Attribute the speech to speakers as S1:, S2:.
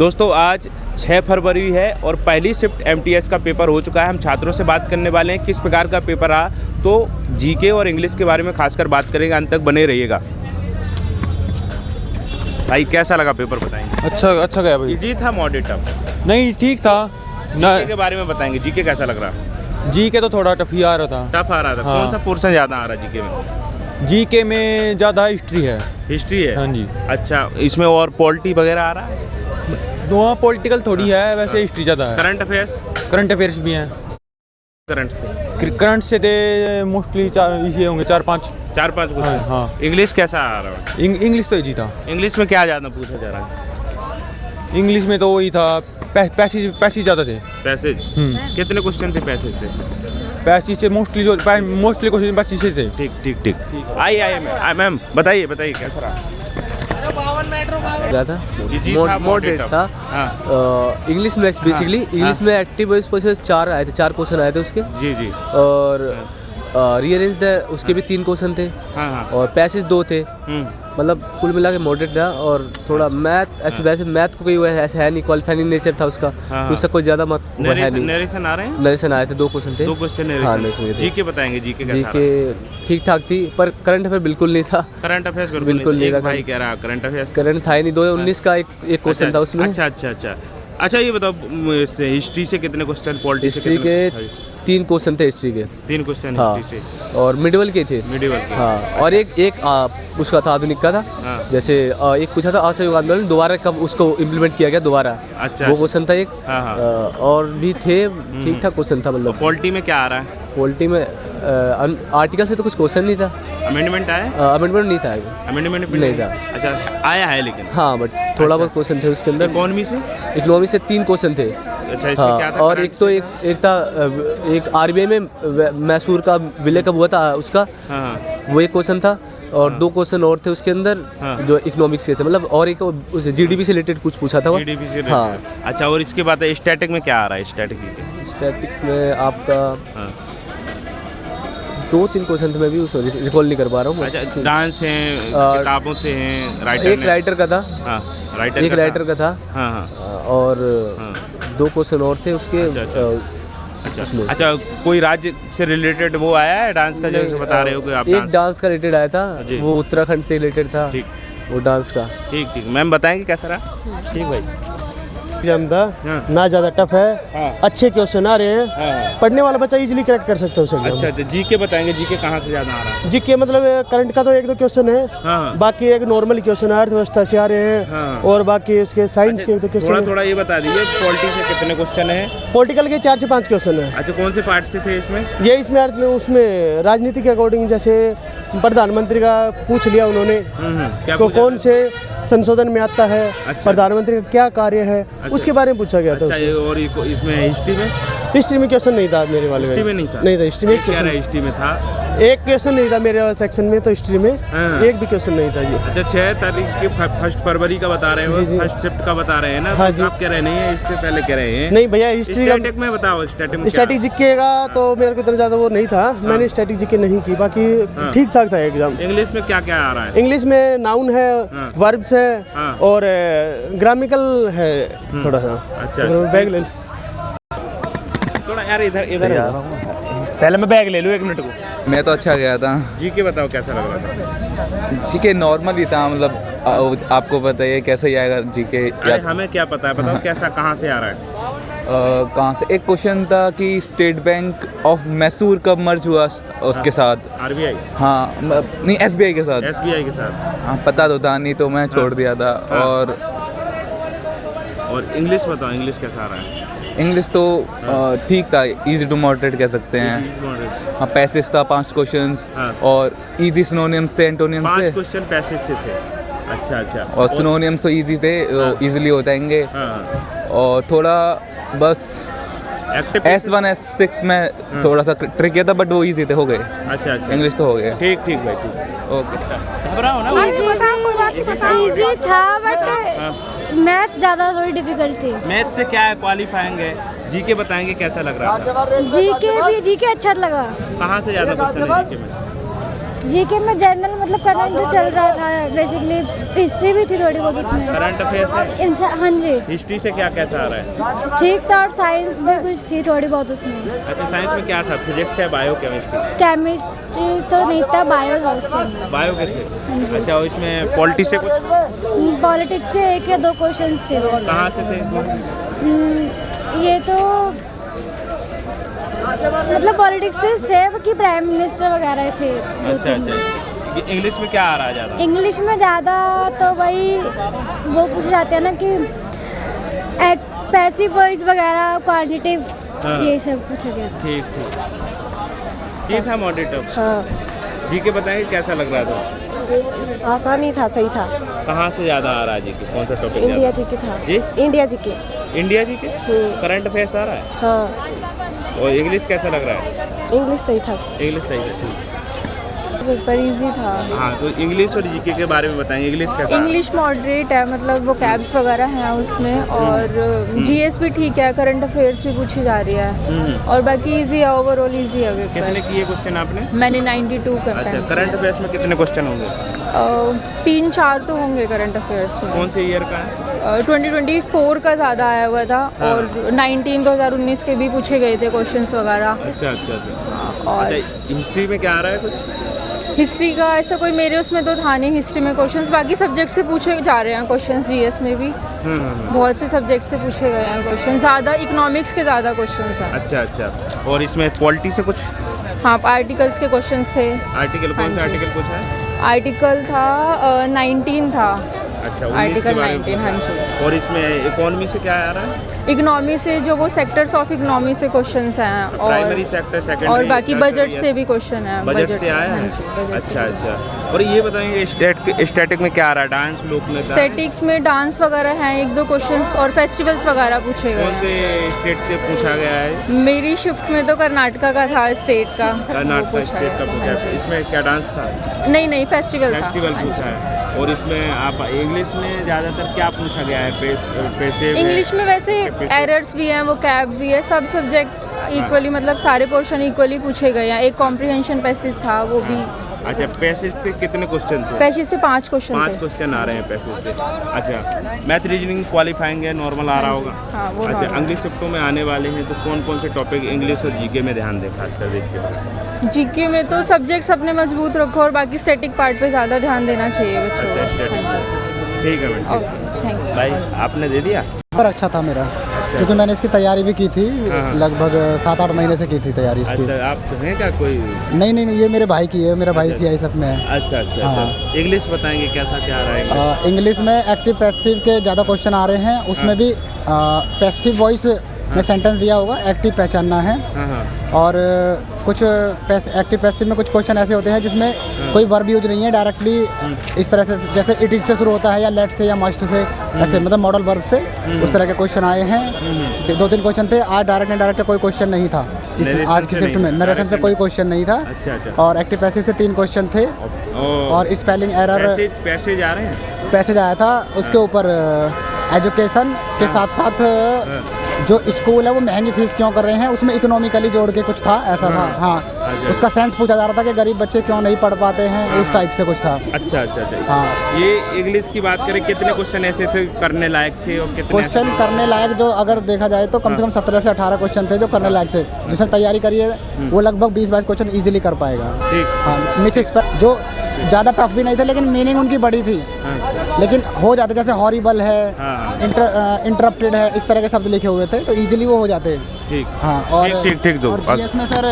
S1: दोस्तों आज 6 फरवरी है और पहली शिफ्ट एमटीएस का पेपर हो चुका है। हम छात्रों से बात करने वाले हैं किस प्रकार का पेपर रहा, तो जीके और इंग्लिश के बारे में खासकर बात करेंगे। अंत तक बने रहिएगा। भाई कैसा लगा पेपर बताएंगे?
S2: अच्छा गया भाई।
S1: इजी था मॉडरेट टफ?
S2: नहीं ठीक था।
S1: जीके के बारे में बताएंगे, जीके कैसा लग रहा?
S2: जीके तो थोड़ा टफ ही आ रहा था।
S1: टफ आ रहा था।
S2: हाँ।
S1: कौन सा पोर्शन ज़्यादा आ रहा है जीके में?
S2: जीके में ज़्यादा हिस्ट्री है।
S1: हिस्ट्री है?
S2: हाँ जी।
S1: अच्छा, इसमें और पॉलिटी वगैरह आ रहा है?
S2: वहाँ पॉलिटिकल थोड़ी है, वैसे हिस्ट्री ज़्यादा है।
S1: Current affairs?
S2: करंट अफेयर्स भी हैं।
S1: करंट से?
S2: करंट से थे मोस्टली इसे होंगे 4-5
S1: कुछ।
S2: हाँ।
S1: इंग्लिश कैसा आ रहा है?
S2: इंग्लिश तो इजी था।
S1: इंग्लिश में क्या ज़्यादा पूछा जा रहा है?
S2: इंग्लिश में तो वही था, पैसेज ज़्यादा थे।
S1: पैसेज? कितने क्वेश्चन थे पैसेज से?
S2: पैसेज से मोस्टली क्वेश्चन पैसेज से थे।
S1: ठीक। आइए मैम बताइए कैसा रहा?
S3: मॉडरेट था। इंग्लिश में बेसिकली इंग्लिश में एक्टिव वॉइस प्रोसेस 4 क्वेश्चन आए थे उसके।
S1: जी।
S3: और रीअरेंज उसके भी 3 क्वेश्चन थे।
S1: हाँ।
S3: और पैसेज 2 थे। मतलब कुल मिला के मॉडरेट था। और थोड़ा मैथ ऐसे वैसे मैथ को कोई ऐसा है नहीं, क्वालिफाइंग नेचर था उसका। तो उससे कोई ज़्यादा मत है नहीं।
S1: नरेशन आ रहे हैं?
S3: नरेशन आए थे, 2 क्वेश्चन थे।
S1: 2 क्वेश्चन
S3: हाँ,
S1: नरेशन। जीके बताएंगे, जीके कैसा रहा?
S3: जीके ठीक ठाक थी, पर करंट अफेयर बिल्कुल नहीं था।
S1: करंट अफेयर्स
S3: बिल्कुल नहीं था।
S1: भाई कह रहा करंट अफेयर्स
S3: करंट था ही नहीं। 2019 का एक क्वेश्चन था उसमें।
S1: अच्छा ये बताओ, हिस्ट्री से कितने क्वेश्चन? पॉलिटिक्स
S3: हिस्ट्री के 3 क्वेश्चन थे हिस्ट्री के।
S1: 3 क्वेश्चन
S3: हाँ।
S1: हिस्ट्री से।
S3: और मिडिवल के थे। हाँ। और एक उसका था आधुनिक का था।
S1: हाँ।
S3: जैसे एक पूछा था असहयोग आंदोलन दोबारा कब उसको इम्प्लीमेंट किया गया दोबारा।
S1: अच्छा।
S3: वो क्वेश्चन था एक।
S1: हाँ।
S3: और भी थे, ठीक ठाक क्वेश्चन था। मतलब
S1: पॉलिटी में क्या आ रहा है?
S3: पॉलिटी में आर्टिकल से तो कुछ क्वेश्चन नहीं था।
S1: अमेंडमेंट आया?
S3: अमेंडमेंट नहीं था।
S1: अमेंडमेंट
S3: नहीं था।
S1: अच्छा आया है लेकिन।
S3: हाँ, बट थोड़ा बहुत क्वेश्चन थे उसके अंदर। इकोनॉमी से 3 क्वेश्चन थे।
S1: अच्छा, इसमें
S3: हाँ।
S1: क्या था?
S3: और एक था एक आरबीआई में मैसूर का विलय कब हुआ था उसका।
S1: हाँ।
S3: वो एक क्वेश्चन था। और 2 क्वेश्चन और थे उसके अंदर।
S1: हाँ।
S3: जो इकोनॉमिक्स से थे, मतलब और एक जीडीपी से रिलेटेड कुछ पूछा था वो।
S1: जीडीपी से?
S3: हाँ।
S1: अच्छा, और इसके बाद स्टैटिक में क्या आ रहा है?
S3: स्टैटिक्स में आपका 2-3 क्वेश्चन थे, मैं भी उसको रिकॉल नहीं कर पा रहा हूँ।
S1: अच्छा, डांस है, किताबों से हैं, राइटर
S3: एक राइटर का था।
S1: हाँ,
S3: एक राइटर का था।
S1: हाँ।
S3: और 2 क्वेश्चन और थे उसके।
S1: अच्छा, कोई राज्य से रिलेटेड वो आया है डांस का, जैसे बता रहे हो कि आप?
S3: एक डांस का रिलेटेड आया था, वो उत्तराखंड से रिलेटेड था।
S1: ठीक।
S3: वो डांस का।
S1: ठीक। मैम बताएंगे कैसा रहा?
S4: ठीक भाई, ना ज़्यादा टफ है।
S1: हाँ।
S4: अच्छे क्वेश्चन आ रहे हैं।
S1: हाँ।
S4: पढ़ने वाला बच्चा इजीली क्रैक कर सकता है उसे।
S1: अच्छा, जीके बताएंगे, जीके कहाँ से ज़्यादा आ रहा है?
S4: जीके मतलब करंट का तो 1-2 क्वेश्चन है।
S1: हाँ।
S4: बाकी एक नॉर्मल क्वेश्चन अर्थव्यवस्था से आ रहे हैं।
S1: हाँ।
S4: और बाकी उसके साइंस के 1-2 क्वेश्चन।
S1: थोड़ा ये बता दीजिए, पॉलिटिक्स से कितने क्वेश्चन है?
S4: पॉलिटिकल के 4 से 5 क्वेश्चन है।
S1: अच्छा, कौन से पार्ट से थे इसमें?
S4: ये इसमें उसमें राजनीति के अकॉर्डिंग, जैसे प्रधानमंत्री का पूछ लिया उन्होंने।
S1: क्या
S4: तो
S1: पूछा
S4: कौन से संशोधन में आता है।
S1: अच्छा।
S4: प्रधानमंत्री का क्या कार्य है।
S1: अच्छा।
S4: उसके बारे में पूछा गया था।
S1: अच्छा, और इसमें हिस्ट्री में
S4: क्वेश्चन नहीं था मेरे वाले में।
S1: हिस्ट्री में नहीं था?
S4: नहीं था हिस्ट्री में।
S1: क्या रहा? हिस्ट्री में था
S4: एक क्वेश्चन नहीं था मेरे सेक्शन में, तो हिस्ट्री में
S1: हाँ।
S4: एक भी क्वेश्चन नहीं था जी।
S1: अच्छा, 6 तारीख की 1 फरवरी का बता रहे हो?
S4: जी।
S1: फर्स्ट शिफ्ट का बता रहे हैं ना?
S4: हाँ
S1: तो
S4: जी।
S1: आप कह रहे नहीं है, इससे पहले कह रहे हैं?
S4: नहीं भैया, हिस्ट्री
S1: स्टैटिक में बताओ।
S4: स्टैटिक जीके का तो मेरे को इतना ज़्यादा वो नहीं था। मैंने स्टैटिक जीके नहीं की, बाकी ठीक ठाक था एग्जाम।
S1: इंग्लिश में क्या आ रहा है?
S4: इंग्लिश में नाउन है, वर्ब्स है, और ग्रामिकल है थोड़ा सा।
S1: अच्छा।
S4: बैग ले
S1: थोड़ा यार, इधर पहले मैं बैग ले लूँ, 1 मिनट को।
S5: मैं तो अच्छा गया था।
S1: जीके बताओ कैसा लग रहा था?
S5: जीके नॉर्मल ही था, मतलब आपको पता ही है कैसे ही आएगा जीके।
S1: अरे हमें क्या पता है, बताओ कैसा, कहाँ से आ रहा है?
S5: कहाँ से? एक क्वेश्चन था कि स्टेट बैंक ऑफ मैसूर कब मर्ज हुआ उसके साथ।
S1: आरबीआई?
S5: हाँ, नहीं एसबीआई के साथ।
S1: एसबीआई के साथ?
S5: हाँ, पता तो था नहीं, तो मैं छोड़ दिया था।
S1: और इंग्लिश बताओ, इंग्लिश कैसा आ रहा है?
S5: इंग्लिश तो ठीक था, इजी टू मॉडरेट कह सकते हैं। हाँ, पैसेज था 5 क्वेश्चंस। और इजी सिनोनिम्स थे, एंटोनिम्स थे।
S1: 5 क्वेश्चन पैसेज से थे? अच्छा।
S5: और सिनोनिम्स तो इजी थे, इजीली हो जाएंगे। और थोड़ा बस S1 S6 में थोड़ा सा ट्रिक किया था, बट वो इजी थे, हो गए।
S1: अच्छा।
S5: इंग्लिश तो हो गया।
S1: ठीक भाई, ठीक।
S5: ओके।
S1: घबराओ ना।
S6: इजी था, बट मैथ ज़्यादा थोड़ी डिफिकल्ट थी।
S1: मैथ से क्या है, क्वालिफाइंग है। जीके बताएंगे कैसा लग रहा है?
S6: जीके अच्छा लगा।
S1: कहाँ से ज़्यादा क्वेश्चन है जीके में?
S6: जीके में जनरल मतलब करंट जो चल रहा था बेसिकली, हिस्ट्री भी थी थोड़ी बहुत उसमें।
S1: करंट अफेयर्स है?
S6: हाँ जी,
S1: हिस्ट्री से क्या कैसा आ रहा है?
S6: ठीक था, और साइंस भी कुछ थी थोड़ी बहुत उसमें।
S1: अच्छा, साइंस में क्या था? फिजिक्स है, बायो, केमिस्ट्री?
S6: केमिस्ट्री तो नहीं था, बायो था उसके अंदर।
S1: बायो के थे। अच्छा, और इसमें पॉलिटी से कुछ?
S6: पॉलिटिक्स से 1 या 2 क्वेश्चंस थे बस।
S1: कहाँ से थे?
S6: ये तो मतलब पॉलिटिक्स से सेब की प्राइम मिनिस्टर वगैरह थे।
S1: अच्छा अच्छा। इंग्लिश में क्या आ रहा है ज़्यादा?
S6: इंग्लिश में ज़्यादा तो वही वो पूछ जाते हैं ना कि पैसिव वॉइस वगैरह, क्वांटिटिव, ये सब पूछा गया था।
S1: ठीक ठीक ठीक है। मॉडरेटर
S7: हाँ,
S1: जीके बताएंगे कैसा लग रहा था?
S7: आसानी था, सही था।
S1: कहाँ से ज़्यादा आ रहा है जीके? कौन सा टॉपिक?
S7: इंडिया जी के था।
S1: जी,
S7: इंडिया जी के।
S1: इंडिया जीके करंट अफेयर्स आ रहा है।
S7: हाँ,
S1: और इंग्लिश कैसा लग रहा है?
S7: इंग्लिश सही था।
S1: इंग्लिश सही है। ठीक।
S8: पेपर इजी था।
S1: हाँ, तो इंग्लिश और जीके के बारे में बताएंगे। इंग्लिश कैसा?
S8: इंग्लिश मॉडरेट है, मतलब वो कैब्स वगैरह हैं उसमें, और जीएस भी ठीक है, करंट अफेयर्स भी पूछी जा रही है, और बाकी इजी है, ओवरऑल इजी है पेपर।
S1: कितने किए क्वेश्चन आपने?
S8: मैंने 92 करते
S1: अच्छा,
S8: हैं।
S1: करंट अफेयर्स में कितने क्वेश्चन होंगे?
S8: 3-4 तो होंगे करंट अफेयर्स में।
S1: कौन से ईयर का है?
S8: 2024 का ज़्यादा आया हुआ था, और 2019 के भी पूछे गए थे क्वेश्चंस वगैरह।
S1: अच्छा अच्छा अच्छा।
S8: और
S1: अच्छा, हिस्ट्री में क्या आ रहा है कुछ?
S8: हिस्ट्री का ऐसा कोई मेरे उसमें तो था नहीं हिस्ट्री में क्वेश्चंस, बाकी सब्जेक्ट से पूछे जा रहे हैं क्वेश्चंस। जीएस में भी बहुत से सब्जेक्ट से पूछे गए हैं क्वेश्चन, ज़्यादा इकोनॉमिक्स के ज़्यादा क्वेश्चंस हैं।
S1: अच्छा अच्छा। और इसमें पॉलिटी से कुछ?
S8: हाँ, आर्टिकल्स के क्वेश्चंस थे।
S1: आर्टिकल कौन सा आर्टिकल कुछ है?
S8: आर्टिकल था 19 था।
S1: अच्छा,
S8: आर्टिकल 19, हाँ जी।
S1: और इसमें इकोनॉमी से क्या आ रहा है?
S8: इकोनॉमी से जो वो सेक्टर्स ऑफ इकोनॉमी से क्वेश्चंस हैं, और
S1: प्राइमरी सेक्टर, सेकेंडरी,
S8: और बाकी बजट से भी क्वेश्चन है।
S1: बजट से आया है? अच्छा अच्छा। और ये बताएंगे स्टैटिक में क्या आ रहा है? डांस, लोक नृत्य?
S8: स्टैटिक्स में डांस वगैरह हैं 1-2 क्वेश्चंस, और फेस्टिवल्स वगैरह पूछे गए।
S1: कौन से स्टेट से पूछा गया है?
S8: मेरी शिफ्ट में तो कर्नाटका का था, स्टेट का।
S1: कर्नाटक स्टेट का पूछा है। इसमें क्या डांस था?
S8: नहीं, फेस्टिवल था।
S1: फेस्टिवल
S8: हाँ
S1: पूछा
S8: जी।
S1: है। और इसमें आप इंग्लिश में ज़्यादातर क्या पूछा गया है? पैसे
S8: इंग्लिश में वैसे एरर्स भी हैं, वो कैब भी है, सब सब्जेक्ट इक्वली, मतलब सारे पोर्शन इक्वली पूछे गए हैं। एक कॉम्प्रिहेंशन पैसेज था, वो भी।
S1: अच्छा, पैसेज से कितने क्वेश्चन थे?
S8: पैसेज से 5 क्वेश्चन
S1: 5
S8: थे।
S1: क्वेश्चन आ रहे हैं पैसेज से। अच्छा, मैथ रीजनिंग क्वालिफाइंग है, नॉर्मल आ रहा होगा?
S8: हाँ, वो
S1: अच्छा,
S8: normal।
S1: अगली शिफ्टों में आने वाले हैं तो कौन कौन से टॉपिक इंग्लिश और जीके में ध्यान दें खासकर देख के?
S8: जीके में तो सब्जेक्ट्स अपने मजबूत रखो, और बाकी स्टैटिक पार्ट पे ज़्यादा ध्यान देना चाहिए बच्चों
S1: अच्छा,
S8: को।
S1: स्टैटिक। ठीक है मैडम।
S8: Okay, thank you.
S1: भाई, आपने दे दिया?
S9: पर अच्छा था मेरा, क्योंकि मैंने इसकी तैयारी भी की थी।
S1: हाँ।
S9: लगभग 7-8 महीने से की थी तैयारी इसकी।
S1: अच्छा, आप हैं क्या कोई?
S9: नहीं, ये मेरे भाई की है, मेरा भाई CI सब में है।
S1: अच्छा अच्छा
S9: हाँ।
S1: अच्छा। इंग्लिश बताएंगे कैसा क्या आ रहा है?
S9: इंग्लिश में एक्टिव पैसिव के ज़्यादा क्वेश्चन आ रहे हैं, उसमें भी पैसिव वॉइस में सेंटेंस दिया होगा, एक्टिव पहचानना है।
S1: हाँ हाँ।
S9: और कुछ एक्टिव पैसिव में कुछ क्वेश्चन ऐसे होते हैं जिसमें कोई वर्ब यूज नहीं है, डायरेक्टली इस तरह से, जैसे इट इज से शुरू होता है, या लेट से, या मस्ट से, ऐसे मतलब मॉडल वर्ब से उस तरह के क्वेश्चन आए हैं। 2-3 क्वेश्चन थे। आज डायरेक्ट इनडायरेक्ट कोई क्वेश्चन नहीं था आज की शिफ्ट में। नरेशन से कोई क्वेश्चन नहीं था।
S1: अच्छा अच्छा।
S9: और एक्टिव पैसिव से 3 क्वेश्चन थे। और स्पेलिंग एरर
S1: पैसे जा रहे हैं?
S9: पैसेज आया था, उसके ऊपर एजुकेशन के साथ साथ जो स्कूल है वो महंगी फीस क्यों कर रहे हैं, उसमें इकोनॉमिकली जोड़ के कुछ था, ऐसा था। हाँ, उसका सेंस पूछा जा रहा था कि गरीब बच्चे क्यों नहीं पढ़ पाते हैं, उस टाइप से कुछ था।
S1: अच्छा अच्छा अच्छा।
S9: हाँ,
S1: ये इंग्लिश की बात करें, कितने क्वेश्चन ऐसे थे करने लायक थे, और कितने
S9: क्वेश्चन करने लायक जो अगर देखा जाए तो कम से कम 17 से 18 क्वेश्चन थे जो करने लायक थे। जिसने तैयारी करी है वो लगभग 20-22 क्वेश्चन ईजिली कर पाएगा।
S1: ठीक।
S9: हाँ, जो ज़्यादा टफ भी नहीं थे, लेकिन मीनिंग उनकी बड़ी थी। लेकिन हो जाते, जैसे हॉरिबल है, इंटरप्टेड है, इस तरह के शब्द लिखे हुए थे, तो इजीली वो हो जाते।
S1: ठीक।
S9: हाँ, और
S1: ठीक दो।
S9: GS में सर